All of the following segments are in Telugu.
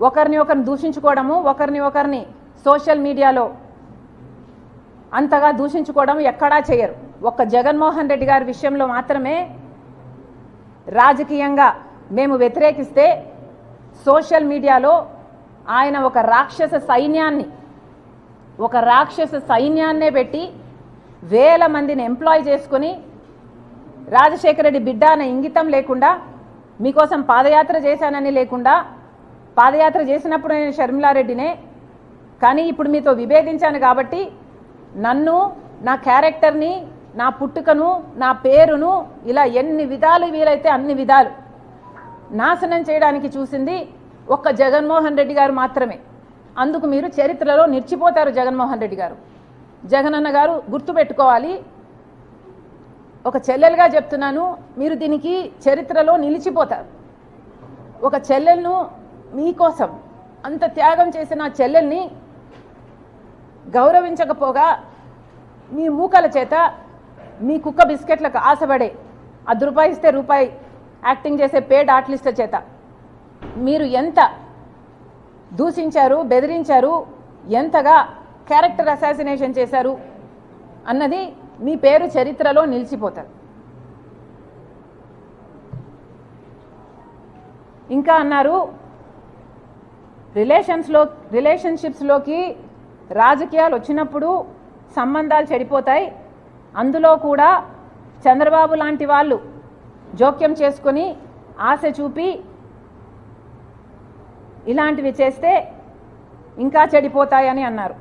ఒకరిని ఒకరిని దూషించుకోవడము, ఒకరిని సోషల్ మీడియాలో అంతగా దూషించుకోవడం ఎక్కడా చేయరు. ఒక్క జగన్మోహన్ రెడ్డి గారి విషయంలో మాత్రమే రాజకీయంగా మేము వ్యతిరేకిస్తే సోషల్ మీడియాలో ఆయన ఒక రాక్షస సైన్యాన్నే పెట్టి వేల మందిని ఎంప్లాయ్ చేసుకుని రాజశేఖర రెడ్డి బిడ్డ అనే ఇంగితం లేకుండా, మీకోసం పాదయాత్ర చేశానని లేకుండా, పాదయాత్ర చేసినప్పుడు నేను షర్మిలారెడ్డినే, కానీ ఇప్పుడు మీతో విభేదించాను కాబట్టి నన్ను, నా క్యారెక్టర్ని, నా పుట్టుకను, నా పేరును ఇలా ఎన్ని విధాలు వీలైతే అన్ని విధాలు నాశనం చేయడానికి చూసింది ఒక్క జగన్మోహన్ రెడ్డి గారు మాత్రమే. అందుకు మీరు చరిత్రలో నిలిచిపోతారు. జగన్మోహన్ రెడ్డి గారు, జగనన్న గారు గుర్తుపెట్టుకోవాలి. ఒక చెల్లెలుగా చెప్తున్నాను, మీరు దీనికి చరిత్రలో నిలిచిపోతారు. ఒక చెల్లెలను మీకోసం అంత త్యాగం చేసిన చెల్లెల్ని గౌరవించకపోగా మీ మూకల చేత, మీ కుక్క బిస్కెట్లకు ఆశపడే ₹10 ఇస్తే రూపాయి యాక్టింగ్ చేసే పేడ్ ఆర్టిస్ట్ల చేత మీరు ఎంత దూషించారు, బెదిరించారు, ఎంతగా క్యారెక్టర్ అసాసినేషన్ చేశారు అన్నది మీ పేరు చరిత్రలో నిలిచిపోతారు. ఇంకా అన్నారు రిలేషన్షిప్స్లోకి రాజకీయాలు వచ్చినప్పుడు సంబంధాలు చెడిపోతాయి, అందులో కూడా చంద్రబాబు లాంటి వాళ్ళు జోక్యం చేసుకొని ఆశ చూపి ఇలాంటివి చేస్తే ఇంకా చెడిపోతాయని అన్నారు.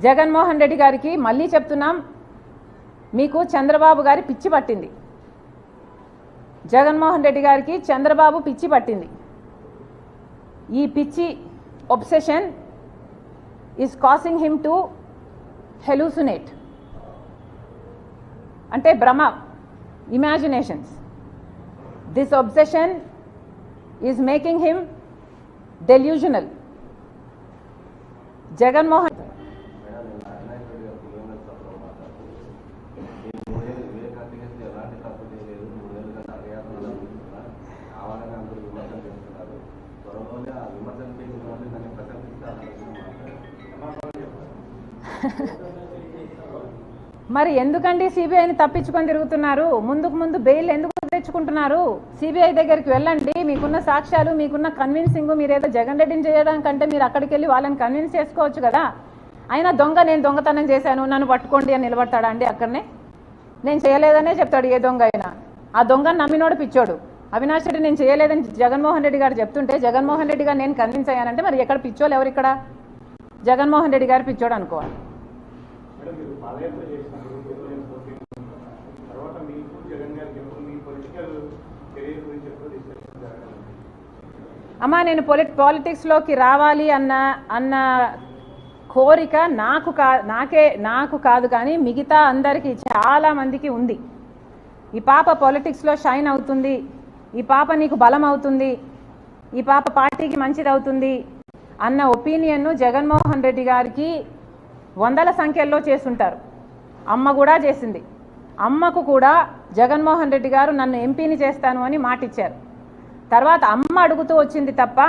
జగన్మోహన్ రెడ్డి గారికి మళ్ళీ చెప్తున్నాం, మీకు చంద్రబాబు గారి పిచ్చి పట్టింది. జగన్మోహన్ రెడ్డి గారికి చంద్రబాబు పిచ్చి పట్టింది. ఈ పిచ్చి obsession is causing him to hallucinate, అంటే భ్రమ, imaginations. This obsession is making him delusional. Jaganmohan మరి ఎందుకండి సిబిఐని తప్పించుకొని తిరుగుతున్నారు? ముందుకు ముందు బెయిల్ ఎందుకు తెచ్చుకుంటున్నారు? సిబిఐ దగ్గరికి వెళ్ళండి, మీకున్న సాక్ష్యాలు, మీకున్న కన్విన్సింగ్, మీరేదో జగన్ రెడ్డిని చేయడం కంటే మీరు అక్కడికి వెళ్ళి వాళ్ళని కన్విన్స్ చేసుకోవచ్చు కదా. అయినా దొంగ, నేను దొంగతనం చేశాను, నన్ను పట్టుకోండి అని నిలబడతాడా అండి? అక్కడనే నేను చేయలేదనే చెప్తాడు ఏ దొంగ అయినా. ఆ దొంగను నమ్మినోడు పిచ్చోడు. అవినాష్ రెడ్డి నేను చేయలేదని జగన్మోహన్ రెడ్డి గారు చెప్తుంటే జగన్మోహన్ రెడ్డి గారు నేను కన్విన్స్ అయ్యానంటే మరి ఎక్కడ పిచ్చోళ్ళు ఎవరు? ఇక్కడ జగన్మోహన్ రెడ్డి గారు పిచ్చోడు అనుకోవాలి. అమ్మా, నేను పాలిటిక్స్లోకి రావాలి అన్న కోరిక నాకు కాదు కానీ మిగతా అందరికీ చాలా మందికి ఉంది. ఈ పాప పాలిటిక్స్లో షైన్ అవుతుంది, ఈ పాప నీకు బలం అవుతుంది, ఈ పాప పార్టీకి మంచిది అవుతుంది అన్న ఒపీనియన్ను జగన్మోహన్ రెడ్డి గారికి వందల సంఖ్యల్లో చేస్తుంటారు. అమ్మ కూడా చేసింది. అమ్మకు కూడా జగన్మోహన్ రెడ్డి గారు నన్ను ఎంపీని చేస్తాను అని మాటిచ్చారు. తర్వాత అమ్మ అడుగుతూ వచ్చింది తప్ప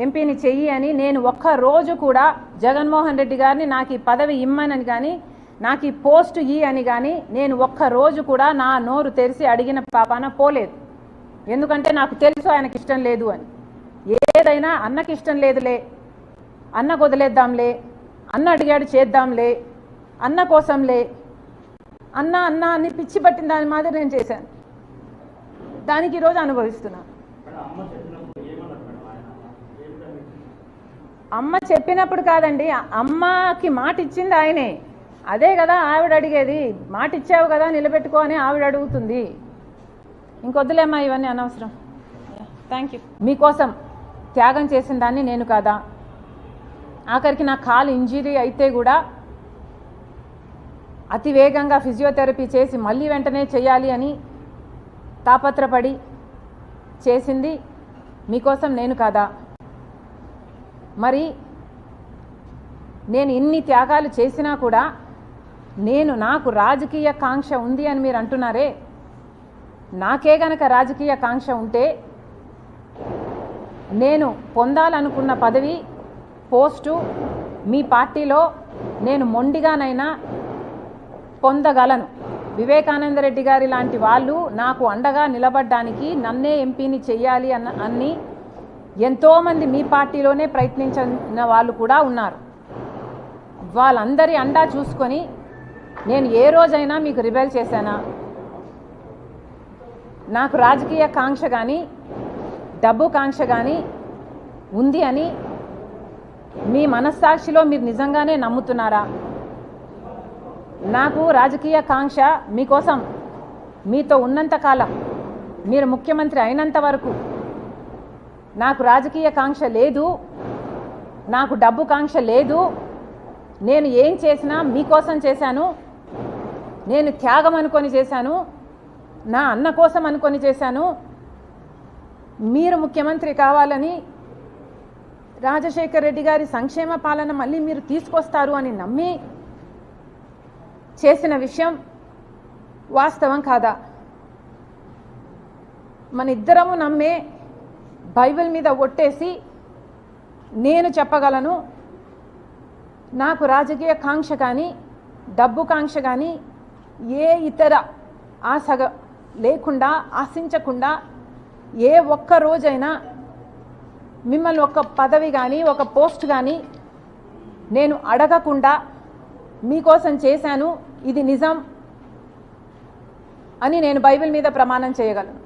ఎంపీని చెయ్యి అని నేను ఒక్కరోజు కూడా జగన్మోహన్ రెడ్డి గారిని నాకు ఈ పదవి ఇమ్మనని కానీ, నాకు ఈ పోస్టు అని కానీ నేను ఒక్కరోజు కూడా నా నోరు తెరిచి అడిగిన పాపాన పోలేదు. ఎందుకంటే నాకు తెలుసు ఆయనకి ఇష్టం లేదు అని. ఏదైనా అన్నకి ఇష్టం లేదులే, అన్నకు వదిలేద్దాంలే, అన్న అడిగాడు చేద్దాంలే, అన్న కోసంలే, అన్న అని పిచ్చి పట్టిన దాని మాదిరి నేను చేశాను. దానికి ఈరోజు అనుభవిస్తున్నాను. అమ్మ చెప్పినప్పుడు కాదండి, అమ్మకి మాట ఇచ్చింది ఆయనే. అదే కదా ఆవిడ అడిగేది. మాట ఇచ్చావు కదా నిలబెట్టుకో అని ఆవిడ అడుగుతుంది. ఇంకొద్దులేమ్మా ఇవన్నీ అనవసరం. Thank you. మీకోసం త్యాగం చేసిన దాన్ని నేను కాదా? ఆఖరికి నా కాలు ఇంజరీ అయితే కూడా అతి వేగంగా ఫిజియోథెరపీ చేసి మళ్ళీ వెంటనే చేయాలి అని తాపత్రపడి చేసింది మీకోసం నేను కాదా? మరి నేను ఇన్ని త్యాగాలు చేసినా కూడా నాకు రాజకీయ కాంక్ష ఉంది అని మీరు అంటున్నారే. నాకే గనక రాజకీయ కాంక్ష ఉంటే నేను పొందాలనుకున్న పదవి పోస్టు మీ పార్టీలో నేను మొండిగానైనా పొందగలను. వివేకానంద రెడ్డి గారి లాంటి వాళ్ళు నాకు అండగా నిలబడడానికి నన్నే ఎంపీని చెయ్యాలి అన్ని ఎంతోమంది మీ పార్టీలోనే ప్రయత్నించిన వాళ్ళు కూడా ఉన్నారు. వాళ్ళందరి అండా చూసుకొని నేను ఏ రోజైనా మీకు రిబెల్ చేశానా? నాకు రాజకీయ కాంక్ష కానీ డబ్బు కాంక్ష కానీ ఉంది అని మీ మనస్సాక్షిలో మీరు నిజంగానే నమ్ముతున్నారా? నాకు రాజకీయ కాంక్ష మీకోసం మీతో ఉన్నంత కాలం, మీరు ముఖ్యమంత్రి అయినంత వరకు నాకు రాజకీయ కాంక్ష లేదు, నాకు డబ్బు కాంక్ష లేదు. నేను ఏం చేసినా మీకోసం చేశాను, నేను త్యాగం అనుకొని చేశాను, నా అన్న కోసం అనుకొని చేశాను. మీరు ముఖ్యమంత్రి కావాలని, రాజశేఖర్ రెడ్డి గారి సంక్షేమ పాలన మళ్ళీ మీరు తీసుకొస్తారు అని నమ్మి చేసిన విషయం వాస్తవం కాదా? మన ఇద్దరము నమ్మే బైబిల్ మీద ఒట్టేసి నేను చెప్పగలను, నాకు రాజకీయ కాంక్ష కానీ డబ్బు కాంక్ష కానీ ఏ ఇతర ఆశ లేకుండా, ఆశించకుండా ఏ ఒక్క రోజైనా మిమ్మల్ని ఒక పదవి కానీ ఒక పోస్ట్ కానీ నేను అడగకుండా మీకోసం చేశాను, ఇది నిజం అని నేను బైబిల్ మీద ప్రమాణం చేయగలను.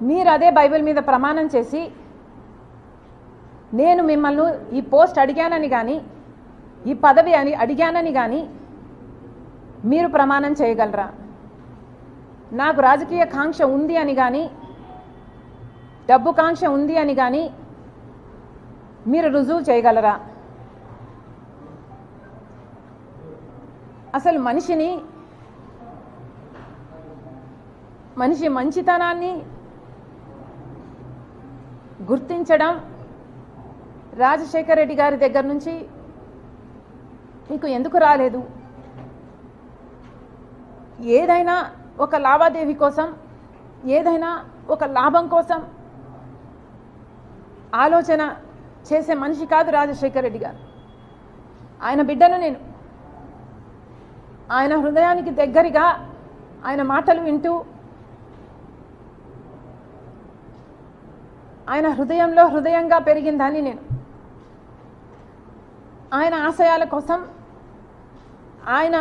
మీరు అదే బైబిల్ మీద ప్రమాణం చేసి నేను మిమ్మల్ని ఈ పోస్ట్ అడిగానని కానీ ఈ పదవి అని అడిగానని కానీ మీరు ప్రమాణం చేయగలరా? నాకు రాజకీయ కాంక్ష ఉంది అని కానీ డబ్బు కాంక్ష ఉంది అని కానీ మీరు రుజువు చేయగలరా? అసలు మనిషి మంచితనాన్ని గుర్తించడం రాజశేఖర్ రెడ్డి గారి దగ్గర నుంచి మీకు ఎందుకు రాలేదు? ఏదైనా ఒక లావాదేవీ కోసం, ఏదైనా ఒక లాభం కోసం ఆలోచన చేసే మనిషి కాదు రాజశేఖర్ రెడ్డి గారు. ఆయన బిడ్డను నేను. ఆయన హృదయానికి దగ్గరగా ఆయన మాటలు వింటూ ఆయన హృదయంలో హృదయంగా పెరిగిందని నేను. ఆయన ఆశయాల కోసం ఆయన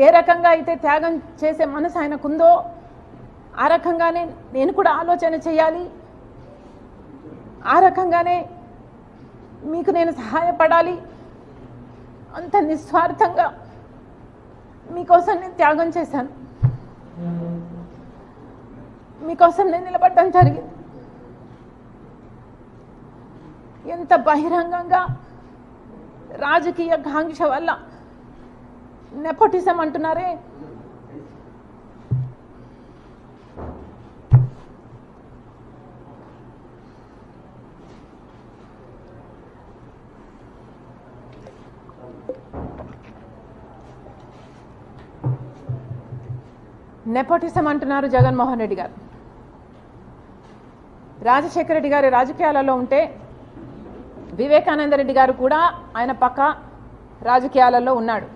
ఏ రకంగా అయితే త్యాగం చేసే మనసు ఆయనకుందో ఆ రకంగానే నేను కూడా ఆలోచన చేయాలి, ఆ రకంగానే మీకు నేను సహాయపడాలి, అంత నిస్వార్థంగా మీకోసం నేను త్యాగం చేశాను, మీకోసం నేను నిలబడడం జరిగింది. ఎంత బహిరంగంగా రాజకీయ కాంక్ష వల్ల నెపోటిజం అంటున్నారే, నెపోటిజం అంటున్నారు జగన్మోహన్ రెడ్డి గారు. రాజశేఖర రెడ్డి గారి రాజకీయాలలో ఉంటే వివేకానంద రెడ్డి గారు కూడా ఆయన పక్క రాజకీయాలలో ఉన్నాడు,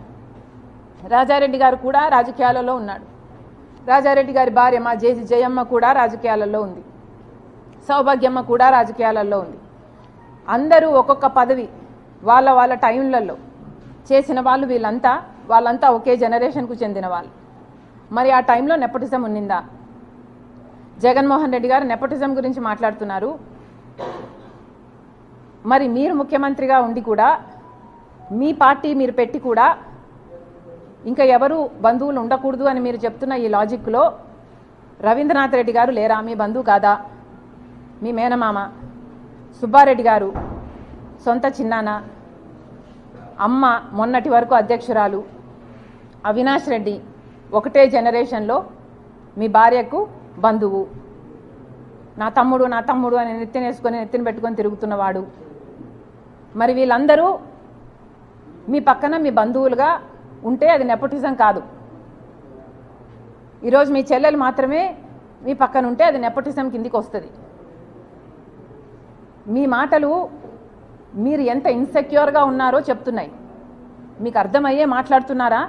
రాజారెడ్డి గారు కూడా రాజకీయాలలో ఉన్నాడు, రాజారెడ్డి గారి భార్య మా జయమ్మ కూడా రాజకీయాలలో ఉంది, సౌభాగ్యమ్మ కూడా రాజకీయాలలో ఉంది. అందరూ ఒక్కొక్క పదవి వాళ్ళ వాళ్ళ టైంలలో చేసిన వాళ్ళు, వాళ్ళంతా ఒకే జనరేషన్కు చెందిన వాళ్ళు. మరి ఆ టైంలో నెపోటిజం ఉన్నిందా? జగన్మోహన్ రెడ్డి గారు నెపోటిజం గురించి మాట్లాడుతున్నారు. మరి మీరు ముఖ్యమంత్రిగా ఉండి కూడా, మీ పార్టీ మీరు పెట్టి కూడా ఇంకా ఎవరు బంధువులు ఉండకూడదు అని మీరు చెప్తున్న ఈ లాజిక్లో రవీంద్రనాథ్ రెడ్డి గారు లేరా? మీ బంధువు కాదా? మీ మేనమామ. సుబ్బారెడ్డి గారు సొంత చిన్నాన్న, అమ్మ మొన్నటి వరకు అధ్యక్షురాలు, అవినాష్ రెడ్డి ఒకటే జనరేషన్లో మీ భార్యకు బంధువు, నా తమ్ముడు అని నెత్తిన పెట్టుకొని తిరుగుతున్నవాడు. మరి వీళ్ళందరూ మీ పక్కన మీ బంధువులుగా ఉంటే అది నెపోటిజం కాదు. ఈరోజు మీ చెల్లెలు మాత్రమే మీ పక్కన ఉంటే అది నెపోటిజం కిందికి వస్తుంది. మీ మాటలు మీరు ఎంత ఇన్సెక్యూర్గా ఉన్నారో చెప్తున్నాయి. మీకు అర్థమయ్యే మాట్లాడుతున్నారా?